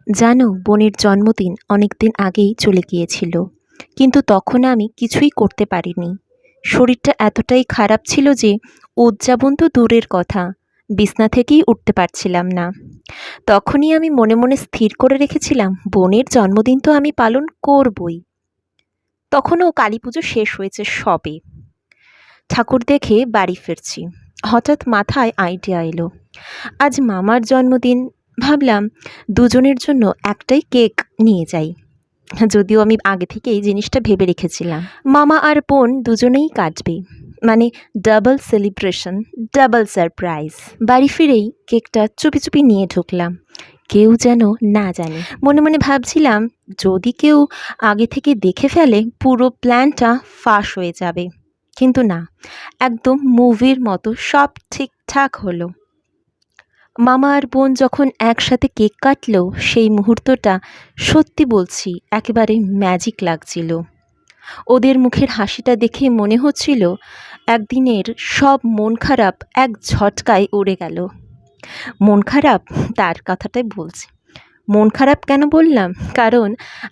জানো, বোনের জন্মদিন অনেক দিন আগেই চলে গিয়েছিল, কিন্তু তখন আমি কিছুই করতে পারিনি। শরীরটা এতটাই খারাপ ছিল যে উদযাপন তো দূরের কথা, বিছনা থেকেই উঠতে পারছিলাম না। তখনই আমি মনে মনে স্থির করে রেখেছিলাম, বোনের জন্মদিন তো আমি পালন করবই। তখনও কালী পুজো শেষ হয়েছে সবে, ঠাকুর দেখে বাড়ি ফিরছি। হঠাৎ মাথায় আইডিয়া এলো, আজ মামার জন্মদিন। ভাবলাম দুজনের জন্য একটাই কেক নিয়ে যাই। যদিও আমি আগে থেকেই জিনিসটা ভেবে রেখেছিলাম, মামা আর বোন দুজনেই কাটবে, মানে ডাবল সেলিব্রেশন, ডাবল সারপ্রাইজ। বাড়ি ফিরেই কেকটা চুপি চুপি নিয়ে ঢুকলাম, কেউ যেন না জানে। মনে মনে ভাবছিলাম, যদি কেউ আগে থেকে দেখে ফেলে পুরো প্ল্যানটা ফাঁস হয়ে যাবে। কিন্তু না, একদম মুভির মতো সব ঠিকঠাক হলো। মামা আর বোন যখন একসাথে কেক কাটলো, সেই মুহূর্তটা সত্যি বলছি একেবারে ম্যাজিক লাগছিল। ওদের মুখের হাসিটা দেখে মনে হচ্ছিল একদিনের সব মন খারাপ এক ঝটকায় উড়ে গেল। মন খারাপ, তার কথাটাই বলছি। মন খারাপ কেন বললাম? কারণ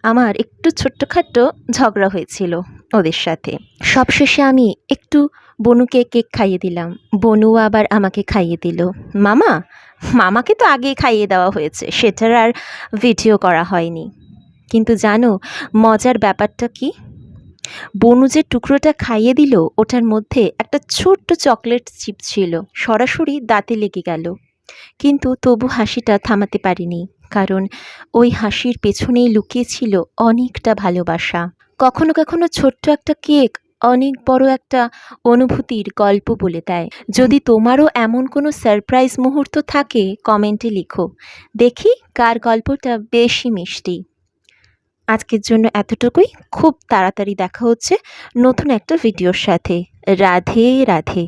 আমার একটু ছোট্টখাট্টো ঝগড়া হয়েছিল ওদের সাথে। সবশেষে আমি একটু বনুকে কেক খাইয়ে দিলাম, বনুও আবার আমাকে খাইয়ে দিল। মামাকে তো আগেই খাইয়ে দেওয়া হয়েছে, সেটার আর ভিডিও করা হয়নি। কিন্তু জানো মজার ব্যাপারটা কি? বনু যে টুকরোটা খাইয়ে দিল, ওটার মধ্যে একটা ছোট্ট চকলেট চিপ ছিল, সরাসরি দাঁতে লেগে গেল। কিন্তু তবু হাসিটা থামাতে পারিনি, কারণ ওই হাসির পেছনেই লুকিয়ে ছিল অনেকটা ভালোবাসা। কখনো কখনো ছোট্ট একটা কেক অনেক বড় একটা অনুভূতির গল্প বলে দেয়। যদি তোমারও এমন কোনো সারপ্রাইজ মুহূর্ত থাকে, কমেন্টে লিখো, দেখি কার গল্পটা বেশি মিষ্টি। আজকের জন্য এতটুকুই। খুব তাড়াতাড়ি দেখা হচ্ছে নতুন একটা ভিডিওর সাথে। রাধে রাধে।